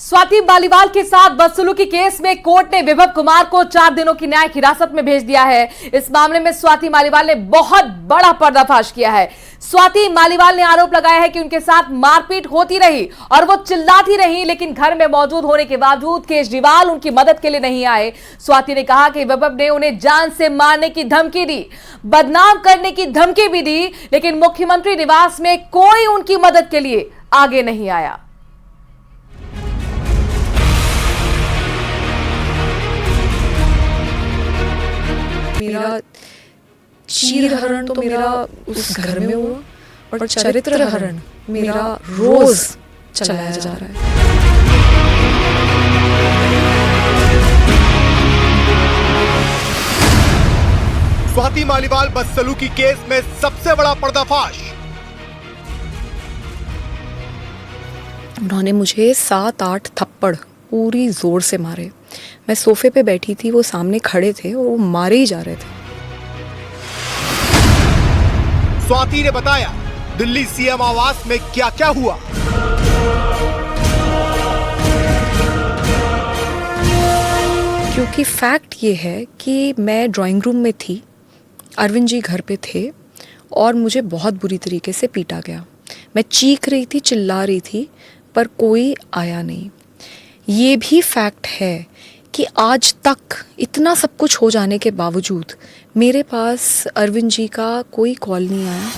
स्वाति मालीवाल के साथ बदसलूकी केस में कोर्ट ने विभव कुमार को 4 दिनों की न्यायिक हिरासत में भेज दिया है। इस मामले में स्वाति मालीवाल ने बहुत बड़ा पर्दाफाश किया है। स्वाति मालीवाल ने आरोप लगाया है कि उनके साथ मारपीट होती रही और वो चिल्लाती रही, लेकिन घर में मौजूद होने के बावजूद केजरीवाल उनकी मदद के लिए नहीं आए। स्वाति ने कहा कि विभव ने उन्हें जान से मारने की धमकी दी, बदनाम करने की धमकी भी दी, लेकिन मुख्यमंत्री निवास में कोई उनकी मदद के लिए आगे नहीं आया। मेरा चीर हरण तो मेरा उस घर में हुआ और चरित्र हरण मेरा रोज चलाया जा रहा है। स्वाति मालीवाल बदसलूकी केस में सबसे बड़ा पर्दाफाश। उन्होंने मुझे 7-8 थप्पड़ पूरी जोर से मारे। मैं सोफे पे बैठी थी, वो सामने खड़े थे और वो मारे ही जा रहे थे। स्वाति ने बताया दिल्ली सीएम आवास में क्या क्या हुआ। क्योंकि फैक्ट ये है कि मैं ड्राइंग रूम में थी, अरविंद जी घर पे थे और मुझे बहुत बुरी तरीके से पीटा गया। मैं चीख रही थी, चिल्ला रही थी, पर कोई आया नहीं। ये भी फैक्ट है कि आज तक इतना सब कुछ हो जाने के बावजूद मेरे पास अरविंद जी का कोई कॉल नहीं आया।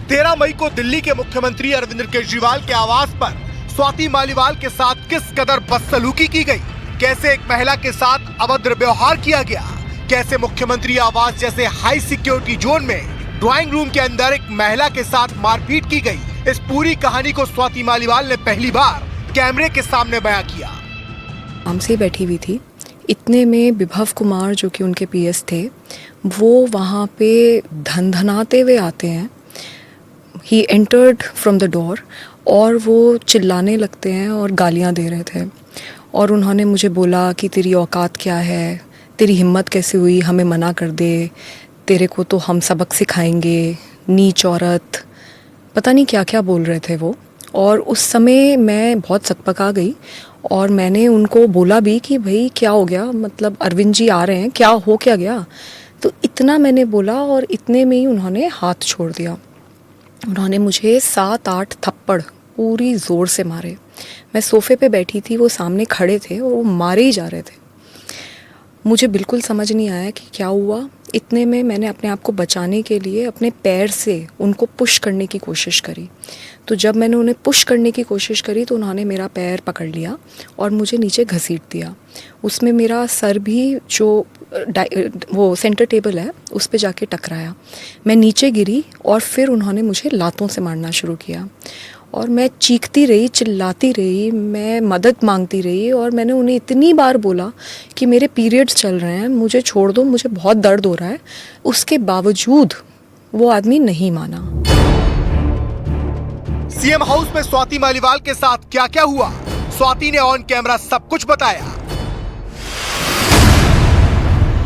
13 मई को दिल्ली के मुख्यमंत्री अरविंद केजरीवाल के आवास पर स्वाति मालीवाल के साथ किस कदर बदसलूकी की गई, कैसे एक महिला के साथ अभद्र व्यवहार किया गया, कैसे मुख्यमंत्री आवास जैसे हाई सिक्योरिटी जोन में ड्राइंग रूम के अंदर एक महिला के साथ मारपीट की गई, इस पूरी कहानी को स्वाति मालीवाल ने पहली बार कैमरे के सामने बयां किया। आराम से बैठी हुई थी, इतने में विभव कुमार जो कि उनके पीएस थे, वो वहाँ पे धनधनाते हुए आते हैं। He entered from the door और वो चिल्लाने लगते हैं और गालियाँ दे रहे थे। और उन्होंने मुझे बोला कि तेरी औकात क्या है, तेरी हिम्मत कैसे हुई हमें मना कर दे, तेरे को तो हम सबक सिखाएंगे, नीच औरत, पता नहीं क्या क्या बोल रहे थे वो। और उस समय मैं बहुत सकपका गई और मैंने उनको बोला भी कि भाई क्या हो गया, मतलब अरविंद जी आ रहे हैं, क्या हो क्या गया। तो इतना मैंने बोला और इतने में ही उन्होंने हाथ छोड़ दिया। उन्होंने मुझे 7-8 थप्पड़ पूरी ज़ोर से मारे। मैं सोफे पे बैठी थी, वो सामने खड़े थे और वो मारे ही जा रहे थे। मुझे बिल्कुल समझ नहीं आया कि क्या हुआ। इतने में मैंने अपने आप को बचाने के लिए अपने पैर से उनको पुश करने की कोशिश करी। तो जब मैंने उन्हें पुश करने की कोशिश करी तो उन्होंने मेरा पैर पकड़ लिया और मुझे नीचे घसीट दिया। उसमें मेरा सर भी जो वो सेंटर टेबल है उस पे जाके टकराया। मैं नीचे गिरी और फिर उन्होंने मुझे लातों से मारना शुरू किया और मैं चीखती रही, चिल्लाती रही, मैं मदद मांगती रही और मैंने उन्हें इतनी बार बोला कि मेरे पीरियड्स चल रहे हैं, मुझे छोड़ दो, मुझे बहुत दर्द हो रहा है। उसके बावजूद वो आदमी नहीं माना। सीएम हाउस में स्वाति मालीवाल के साथ क्या क्या हुआ, स्वाति ने ऑन कैमरा सब कुछ बताया।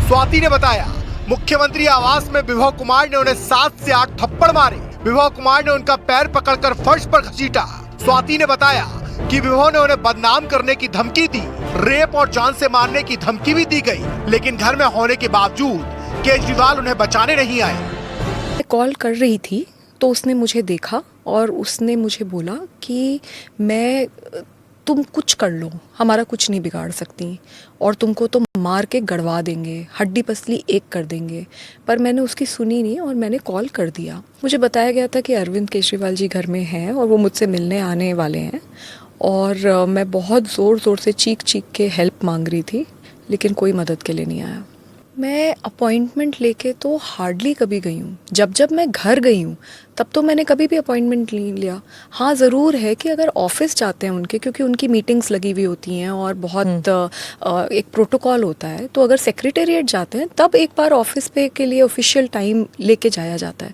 स्वाति ने बताया मुख्यमंत्री आवास में विभव कुमार ने उन्हें 7 से 8 थप्पड़ मारे। विभव कुमार ने उनका पैर पकड़कर फर्श पर घसीटा। स्वाति ने बताया कि विभव ने उन्हें बदनाम करने की धमकी दी, रेप और जान से मारने की धमकी भी दी गई, लेकिन घर में होने के बावजूद केजरीवाल उन्हें बचाने नहीं आए। मैं कॉल कर रही थी तो उसने मुझे देखा और उसने मुझे बोला कि तुम कुछ कर लो, हमारा कुछ नहीं बिगाड़ सकती और तुमको तो मार के गड़वा देंगे, हड्डी पसली एक कर देंगे। पर मैंने उसकी सुनी नहीं और मैंने कॉल कर दिया। मुझे बताया गया था कि अरविंद केजरीवाल जी घर में हैं और वो मुझसे मिलने आने वाले हैं और मैं बहुत ज़ोर ज़ोर से चीख चीख के हेल्प मांग रही थी, लेकिन कोई मदद के लिए नहीं आया। मैं अपॉइंटमेंट लेके तो हार्डली कभी गई हूँ। जब मैं घर गई हूँ तब तो मैंने कभी भी अपॉइंटमेंट नहीं लिया। हाँ, ज़रूर है कि अगर ऑफिस जाते हैं उनके, क्योंकि उनकी मीटिंग्स लगी हुई होती हैं और बहुत एक प्रोटोकॉल होता है, तो अगर सेक्रेटेरिएट जाते हैं तब एक बार ऑफिस पे के लिए ऑफिशियल टाइम लेके जाया जाता है।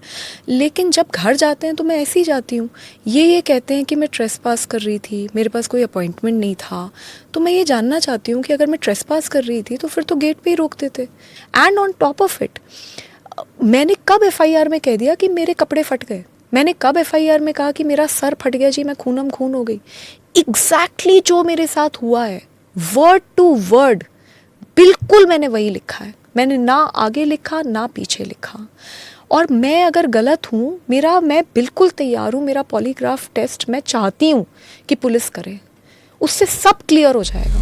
लेकिन जब घर जाते हैं तो मैं ऐसे ही जाती हूँ। ये कहते हैं कि मैं ट्रेसपास कर रही थी, मेरे पास कोई अपॉइंटमेंट नहीं था। तो मैं ये जानना चाहती हूँ कि अगर मैं ट्रेसपास कर रही थी तो फिर तो गेट पे ही रोक देते। And on top of it, मैंने कब एफआईआर में कह दिया कि मेरे कपड़े फट गए? मैंने कब FIR में कहा कि मेरा सर फट गया जी, मैं खूनम खून हो गई? एग्जैक्टली जो मेरे साथ हुआ है, वर्ड टू वर्ड बिल्कुल मैंने वही लिखा है। मैंने ना आगे लिखा ना पीछे लिखा। और मैं अगर गलत हूँ, मैं बिल्कुल तैयार हूँ, मेरा पॉलीग्राफ टेस्ट मैं चाहती हूँ कि पुलिस करे, उससे सब क्लियर हो जाएगा।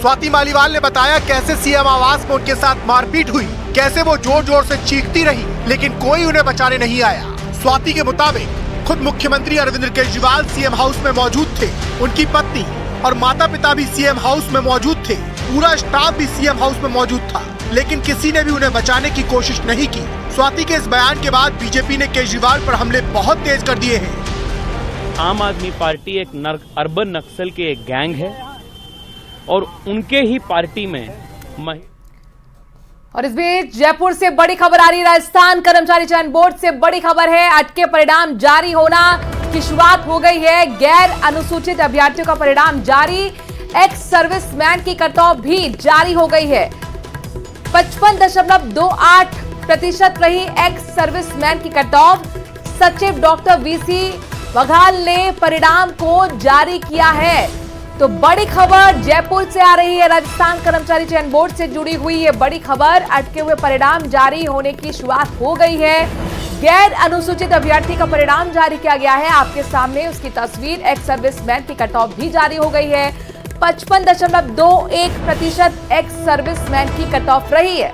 स्वाति मालीवाल ने बताया कैसे सीएम आवास में उनके साथ मारपीट हुई, कैसे वो जोर जोर से चीखती रही लेकिन कोई उन्हें बचाने नहीं आया। स्वाति के मुताबिक खुद मुख्यमंत्री अरविंद केजरीवाल सीएम हाउस में मौजूद थे, उनकी पत्नी और माता पिता भी सीएम हाउस में मौजूद थे, पूरा स्टाफ भी सीएम हाउस में मौजूद था, लेकिन किसी ने भी उन्हें बचाने की कोशिश नहीं की। स्वाति के इस बयान के बाद बीजेपी ने केजरीवाल पर हमले बहुत तेज कर दिए हैं। आम आदमी पार्टी एक अर्बन नक्सल के एक गैंग है और उनके ही पार्टी में और इस बीच जयपुर से बड़ी खबर आ रही है। राजस्थान कर्मचारी चयन बोर्ड से बड़ी खबर है, अटके परिणाम जारी होना की शुरुआत हो गई है। गैर अनुसूचित अभ्यर्थियों का परिणाम जारी, एक्स सर्विसमैन की कट ऑफ भी जारी हो गई है। 55.28% रही एक्स सर्विसमैन की कट ऑफ। सचिव डॉक्टर VC वघाल ने परिणाम को जारी किया है। तो बड़ी खबर जयपुर से आ रही है, राजस्थान कर्मचारी चयन बोर्ड से जुड़ी हुई ये बड़ी खबर। अटके हुए परिणाम जारी होने की शुरुआत हो गई है। गैर अनुसूचित अभ्यर्थी का परिणाम जारी किया गया है, आपके सामने उसकी तस्वीर। एक्स सर्विसमैन की कट ऑफ भी जारी हो गई है। 55.21% एक्स सर्विसमैन की कट ऑफ रही है।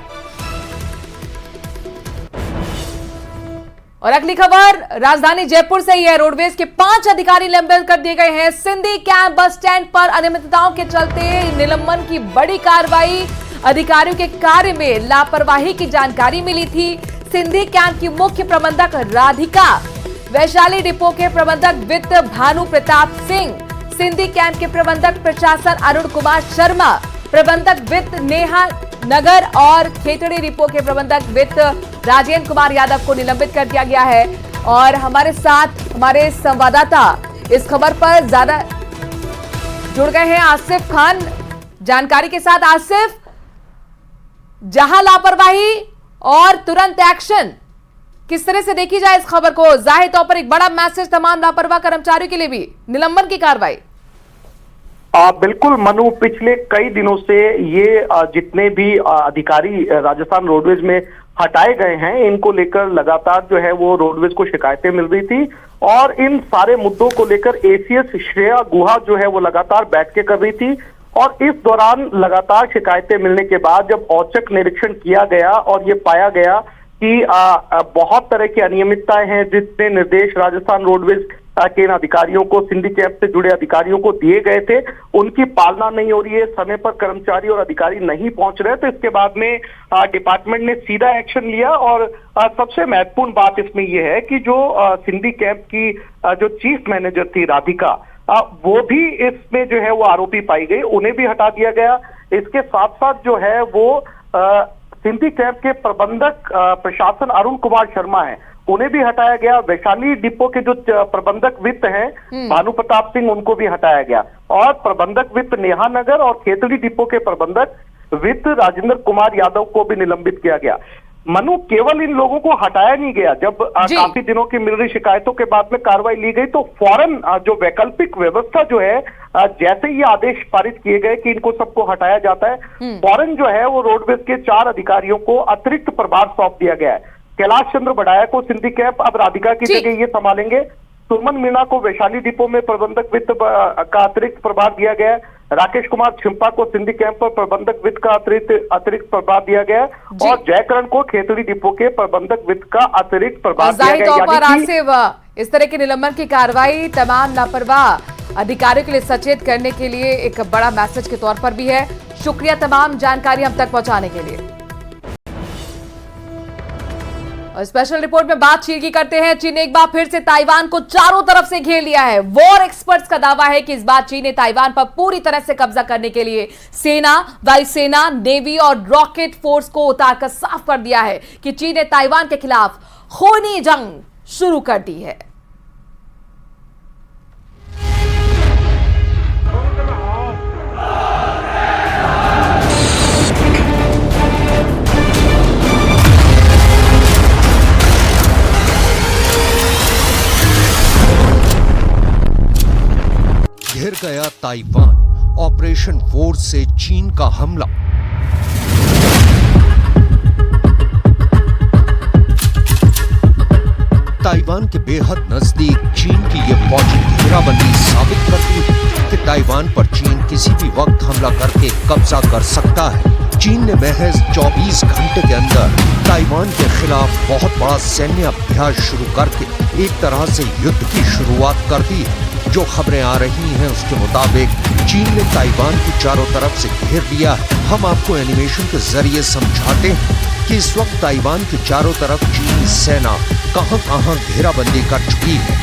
और अगली खबर राजधानी जयपुर से ही है। रोडवेज के 5 अधिकारी निलंबित कर दिए गए हैं। सिंधी कैंप बस स्टैंड पर अनियमितताओं के चलते निलंबन की बड़ी कार्रवाई। अधिकारियों के कार्य में लापरवाही की जानकारी मिली थी। सिंधी कैंप की मुख्य प्रबंधक राधिका, वैशाली डिपो के प्रबंधक वित्त भानु प्रताप सिंह, सिंधी कैंप के प्रबंधक प्रशासन अरुण कुमार शर्मा, प्रबंधक वित्त नेहा नगर और खेतड़ी डिपो के प्रबंधक वित्त राजेंद्र कुमार यादव को निलंबित कर दिया गया है। और हमारे साथ हमारे संवाददाता इस खबर पर ज्यादा जुड़ गए हैं, आसिफ खान जानकारी के साथ। आसिफ, जहां लापरवाही और तुरंत एक्शन, किस तरह से देखी जाए इस खबर को? जाहिर तौर पर एक बड़ा मैसेज तमाम लापरवाह कर्मचारियों के लिए भी, निलंबन की कार्रवाई। बिल्कुल मनु, पिछले कई दिनों से ये जितने भी अधिकारी राजस्थान रोडवेज में हटाए गए हैं, इनको लेकर लगातार जो है वो रोडवेज को शिकायतें मिल रही थी। और इन सारे मुद्दों को लेकर ACS श्रेया गुहा जो है वो लगातार बैठ के कर रही थी। और इस दौरान लगातार शिकायतें मिलने के बाद जब औचक निरीक्षण किया गया और ये पाया गया कि बहुत तरह की अनियमितताएं हैं, जितने निर्देश राजस्थान रोडवेज के इन अधिकारियों को, सिंधी कैंप से जुड़े अधिकारियों को दिए गए थे, उनकी पालना नहीं हो रही है, समय पर कर्मचारी और अधिकारी नहीं पहुंच रहे। तो इसके बाद में डिपार्टमेंट ने सीधा एक्शन लिया। और सबसे महत्वपूर्ण बात इसमें यह है कि जो सिंधी कैंप की जो चीफ मैनेजर थी राधिका, वो भी इसमें जो है वो आरोपी पाई गई, उन्हें भी हटा दिया गया। इसके साथ साथ जो है वो सिंधी कैंप के प्रबंधक प्रशासन अरुण कुमार शर्मा है, उन्हें भी हटाया गया। वैशाली डिपो के जो प्रबंधक वित्त हैं भानु प्रताप सिंह, उनको भी हटाया गया। और प्रबंधक वित्त नेहा नगर और खेतड़ी डिपो के प्रबंधक वित्त राजेंद्र कुमार यादव को भी निलंबित किया गया। मनु, केवल इन लोगों को हटाया नहीं गया, जब काफी दिनों की मिल रही शिकायतों के बाद में कार्रवाई ली गई तो फौरन जो वैकल्पिक व्यवस्था जो है, जैसे ही आदेश पारित किए गए कि इनको सबको हटाया जाता है, फौरन जो है वो रोडवेज के 4 अधिकारियों को अतिरिक्त प्रभार सौंप दिया गया है। कैलाश चंद्र बढ़ाया को सिंधी कैंप अब राधिका की जगह ये संभालेंगे। सुमन मीणा को वैशाली डिपो में प्रबंधक वित्त का अतिरिक्त प्रभार दिया गया है। राकेश कुमार छिंपा को सिंधी कैंप पर प्रबंधक वित्त का अतिरिक्त प्रभार दिया गया है। और जयकरण को खेतड़ी डिपो के प्रबंधक वित्त का अतिरिक्त प्रभार दिया गया है। इस तरह के निलंबन की कार्रवाई तमाम लापरवाह अधिकारियों के लिए सचेत करने के लिए एक बड़ा मैसेज के तौर पर भी है। शुक्रिया तमाम जानकारी हम तक पहुंचाने के लिए। और स्पेशल रिपोर्ट में बात चीन की करते हैं। चीन ने एक बार फिर से ताइवान को चारों तरफ से घेर लिया है। वॉर एक्सपर्ट्स का दावा है कि इस बार चीन ने ताइवान पर पूरी तरह से कब्जा करने के लिए सेना, वायुसेना, नेवी और रॉकेट फोर्स को उतारकर साफ कर दिया है कि चीन ने ताइवान के खिलाफ खूनी जंग शुरू कर दी है। गया ताइवान, ऑपरेशन फोर्स से चीन का हमला। ताइवान के बेहद नजदीक चीन की ये फौजी घेराबंदी साबित करती है कि ताइवान पर चीन किसी भी वक्त हमला करके कब्जा कर सकता है। चीन ने महज 24 घंटे के अंदर ताइवान के खिलाफ बहुत बड़ा सैन्य अभ्यास शुरू करके एक तरह से युद्ध की शुरुआत कर दी है। जो खबरें आ रही हैं उसके मुताबिक चीन ने ताइवान को चारों तरफ से घेर लिया है। हम आपको एनिमेशन के जरिए समझाते हैं कि इस वक्त ताइवान के चारों तरफ चीनी सेना कहां-कहां घेराबंदी कर चुकी है।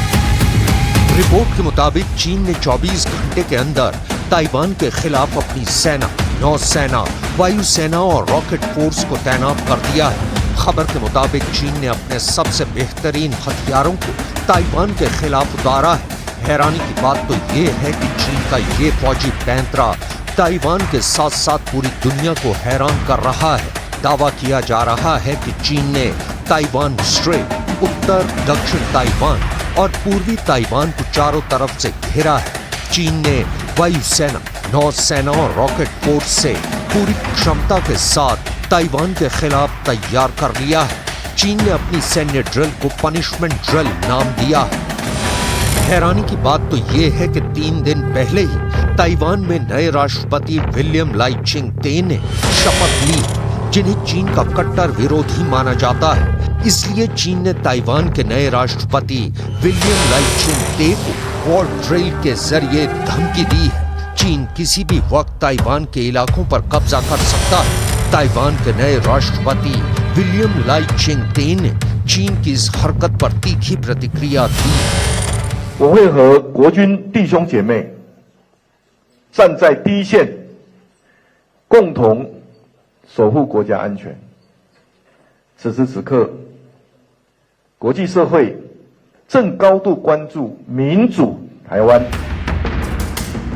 रिपोर्ट के मुताबिक चीन ने 24 घंटे के अंदर ताइवान के खिलाफ अपनी सेना, नौसेना, वायुसेना और रॉकेट फोर्स को तैनात कर दिया है। खबर के मुताबिक चीन ने अपने सबसे बेहतरीन हथियारों को ताइवान के खिलाफ उतारा है। हैरानी की बात तो ये है कि चीन का ये फौजी पैंतरा ताइवान के साथ साथ पूरी दुनिया को हैरान कर रहा है। दावा किया जा रहा है कि चीन ने ताइवान स्ट्रेट, उत्तर दक्षिण ताइवान और पूर्वी ताइवान को चारों तरफ से घेरा है। चीन ने वायुसेना, नौसेना और रॉकेट फोर्स से पूरी क्षमता के साथ ताइवान के खिलाफ तैयार कर लिया है। चीन ने अपनी सैन्य ड्रिल को पनिशमेंट ड्रिल नाम दिया है। हैरानी की बात तो ये है कि 3 दिन पहले ही ताइवान में नए राष्ट्रपति विलियम लाई चिंग ते ने शपथ ली, जिन्हें चीन का कट्टर विरोधी माना जाता है। इसलिए चीन ने ताइवान के नए राष्ट्रपति विलियम लाई चिंग ते को वॉर ड्रिल के जरिए धमकी दी है। चीन किसी भी वक्त ताइवान के इलाकों पर कब्जा कर सकता है। ताइवान के नए राष्ट्रपति विलियम लाई चिंग ते ने चीन की इस हरकत पर तीखी प्रतिक्रिया दी। 我会和国军弟兄姐妹站在第一线，共同守护国家安全。此时此刻，国际社会正高度关注民主台湾。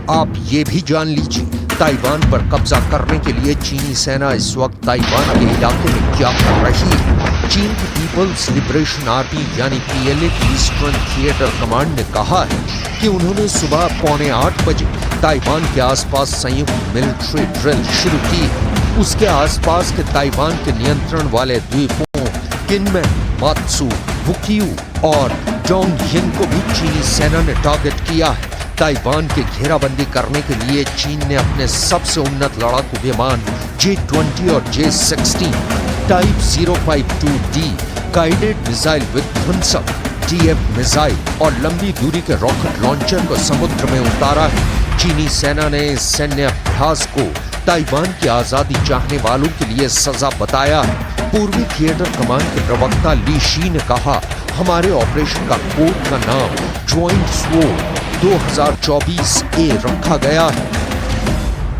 आप ये भी जान लीजिए ताइवान पर कब्जा करने के लिए चीनी सेना इस वक्त ताइवान के इलाके में क्या कर रही है। चीन की पीपल्स लिबरेशन आर्मी यानी PLA की ईस्टर्न थिएटर कमांड ने कहा है कि उन्होंने सुबह 7:45 बजे ताइवान के आसपास संयुक्त मिलिट्री ड्रिल शुरू की है। उसके आसपास के ताइवान के नियंत्रण वाले द्वीपों किनमेन, मात्सू, वुकियू और डोंगयिन को भी चीनी सेना ने टारगेट किया है। ताइवान की घेराबंदी करने के लिए चीन ने अपने सबसे उन्नत लड़ाकू विमान J-20 और J-16, type 052D, guided missile विध्वंसक DF मिसाइल और लंबी दूरी के रॉकेट लॉन्चर को समुद्र में उतारा है। चीनी सेना ने इस सैन्य अभ्यास को ताइवान की आजादी चाहने वालों के लिए सजा बताया है। पूर्वी थिएटर कमांड के प्रवक्ता ली शी ने कहा, हमारे ऑपरेशन का कोड का नाम ज्वाइंट स्वॉर्ड 2024A रखा गया है।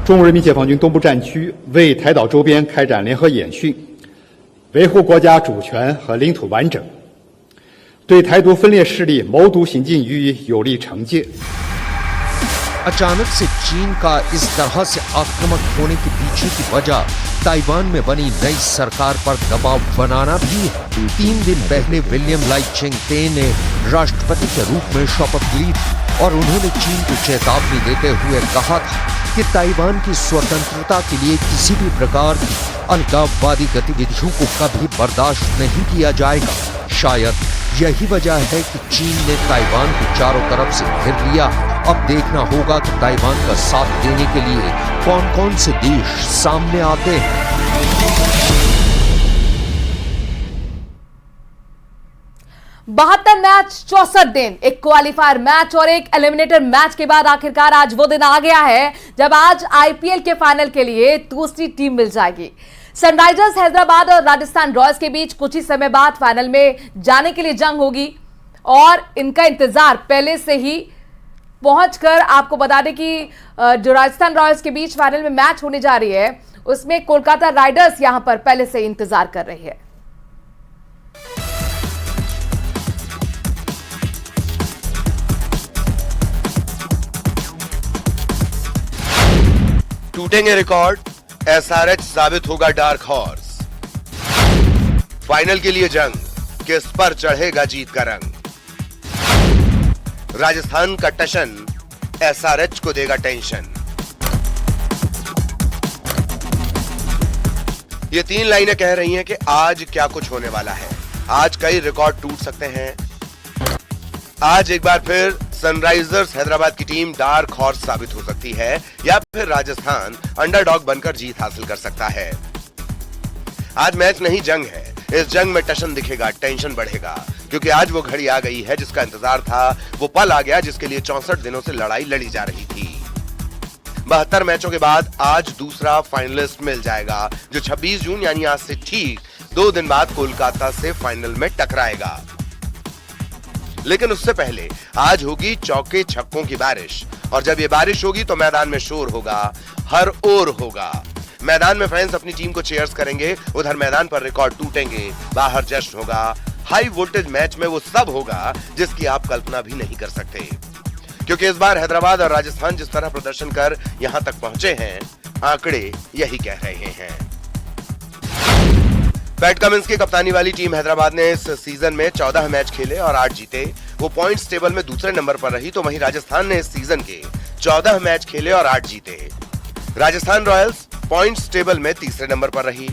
中国人民解放军东部战区为台岛周边开展联合演训，维护国家主权和领土完整，对台独分裂势力谋独行径予以有力惩戒。 अचानक से चीन का इस तरह से आक्रामक होने के पीछे की वजह ताइवान में बनी नई सरकार पर दबाव बनाना भी है। 3 दिन पहले विलियम लाई चिंग ते ने राष्ट्रपति के रूप में शपथ ली थी और उन्होंने चीन को चेतावनी देते हुए कहा था कि ताइवान की स्वतंत्रता के लिए किसी भी प्रकार की अलगाववादी गतिविधियों को कभी बर्दाश्त नहीं किया जाएगा। शायद यही वजह है कि चीन ने ताइवान को चारों तरफ से घेर लिया। अब देखना होगा कि ताइवान का साथ देने के लिए कौन कौन से देश सामने आते हैं। 72 मैच 64 दिन, एक क्वालिफायर मैच और एक एलिमिनेटर मैच के बाद आखिरकार आज वो दिन आ गया है जब आज IPL के फाइनल के लिए दूसरी टीम मिल जाएगी। सनराइजर्स हैदराबाद और राजस्थान रॉयल्स के बीच कुछ ही समय बाद फाइनल में जाने के लिए जंग होगी और इनका इंतजार पहले से ही पहुंचकर आपको बता दें कि जो राजस्थान रॉयल्स के बीच फाइनल में मैच होने जा रही है उसमें कोलकाता राइडर्स यहां पर पहले से इंतजार कर रही है। टूटेंगे रिकॉर्ड, SRH साबित होगा डार्क हॉर्स। फाइनल के लिए जंग, किस पर चढ़ेगा जीत का रंग। राजस्थान का टशन एसआरएच को देगा टेंशन। ये 3 लाइनें कह रही हैं कि आज क्या कुछ होने वाला है। आज कई रिकॉर्ड टूट सकते हैं। आज एक बार फिर सनराइजर्स हैदराबाद की टीम डार्क हॉर्स साबित हो सकती है या फिर राजस्थान अंडरडॉग बनकर जीत हासिल कर सकता है। आज मैच नहीं, जंग है। इस जंग में टशन दिखेगा, टेंशन बढ़ेगा, क्योंकि आज वो घड़ी आ गई है जिसका इंतजार था। वो पल आ गया जिसके लिए 64 दिनों से लड़ाई लड़ी जा रही थी। 72 मैचों के बाद आज दूसरा फाइनलिस्ट मिल जाएगा, जो 26 जून यानी आज से ठीक 2 दिन बाद कोलकाता से फाइनल में टकराएगा। लेकिन उससे पहले आज होगी चौके छक्कों की बारिश, और जब ये बारिश होगी तो मैदान में शोर होगा, हर ओर होगा। मैदान में फैंस अपनी टीम को चीयर्स करेंगे, उधर मैदान पर रिकॉर्ड टूटेंगे, बाहर जश्न होगा। हाई वोल्टेज मैच में वो सब होगा जिसकी आप कल्पना भी नहीं कर सकते, क्योंकि इस बार हैदराबाद और राजस्थान जिस तरह प्रदर्शन कर यहां तक पहुंचे हैं, आंकड़े यही कह रहे हैं। पैट कमिंस की कप्तानी वाली टीम हैदराबाद ने इस सीजन में 14 मैच खेले और 8 जीते। वो पॉइंट्स टेबल में दूसरे नंबर पर रही, तो वहीं राजस्थान ने इस सीजन के 14 मैच खेले और 8 जीते। राजस्थान रॉयल्स पॉइंट्स टेबल में तीसरे नंबर पर रही।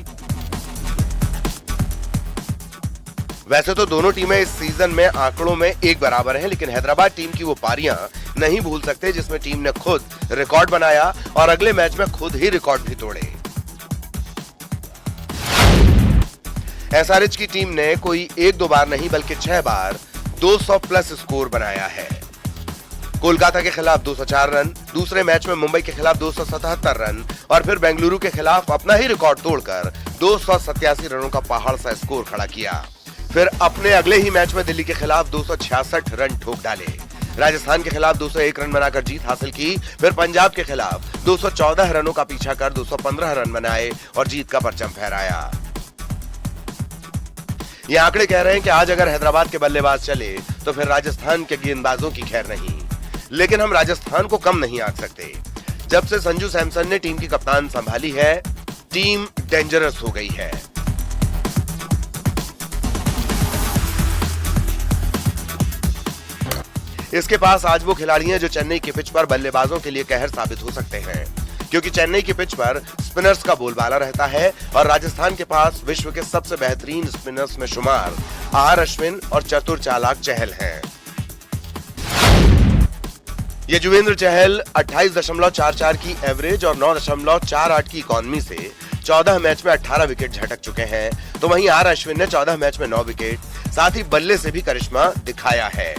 वैसे तो दोनों टीमें इस सीजन में आंकड़ों में एक बराबर हैं, लेकिन हैदराबाद टीम की वो पारियां नहीं भूल सकते जिसमें टीम ने खुद रिकॉर्ड बनाया और अगले मैच में खुद ही रिकॉर्ड भी तोड़े। एसआरएच की टीम ने कोई 1-2 बार नहीं बल्कि 6 बार 200 प्लस स्कोर बनाया है। कोलकाता के खिलाफ 204 रन, दूसरे मैच में मुंबई के खिलाफ 277 रन और फिर बेंगलुरु के खिलाफ अपना ही रिकॉर्ड तोड़कर 287 रनों का पहाड़ सा स्कोर खड़ा किया। फिर अपने अगले ही मैच में दिल्ली के खिलाफ 266 रन ठोक डाले। राजस्थान के खिलाफ 201 रन बनाकर जीत हासिल की। फिर पंजाब के खिलाफ 214 रनों का पीछा कर 215 रन बनाए और जीत का परचम फहराया। ये आंकड़े कह रहे हैं कि आज अगर हैदराबाद के बल्लेबाज चले तो फिर राजस्थान के गेंदबाजों की खैर नहीं। लेकिन हम राजस्थान को कम नहीं आंक सकते। जब से संजू सैमसन ने टीम की कप्तान संभाली है, टीम डेंजरस हो गई है। इसके पास आज वो खिलाड़ी हैं जो चेन्नई की पिच पर बल्लेबाजों के लिए कहर साबित हो सकते हैं, क्योंकि चेन्नई की पिच पर स्पिनर्स का बोलबाला रहता है और राजस्थान के पास विश्व के सबसे बेहतरीन स्पिनर्स में शुमार आर अश्विन और चतुर चालाक चहल हैं। ये युजवेंद्र चहल 28.44 की एवरेज और 9.48 की इकॉनमी से 14 मैच में 18 विकेट झटक चुके हैं, तो वहीं आर अश्विन ने 14 मैच में 9 विकेट, साथ ही बल्ले से भी करिश्मा दिखाया है।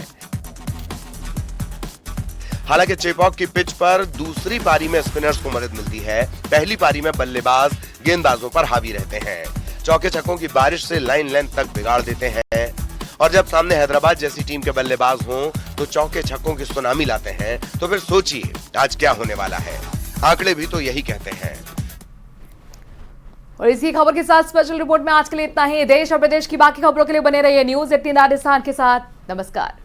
हालांकि चेपॉक की पिच पर दूसरी पारी में स्पिनर्स को मदद मिलती है, पहली पारी में बल्लेबाज गेंदबाजों पर हावी रहते हैं, चौके छक्कों की बारिश से लाइन लेंथ तक बिगाड़ देते हैं और जब सामने हैदराबाद जैसी टीम के बल्लेबाज हों तो चौके छक्कों की सुनामी लाते हैं। तो फिर सोचिए आज क्या होने वाला है। आंकड़े भी तो यही कहते हैं। और इसी खबर के साथ स्पेशल रिपोर्ट में आज के लिए इतना ही। देश और प्रदेश की बाकी खबरों के लिए बने रहिए न्यूज़ 18 राजस्थान के साथ। नमस्कार।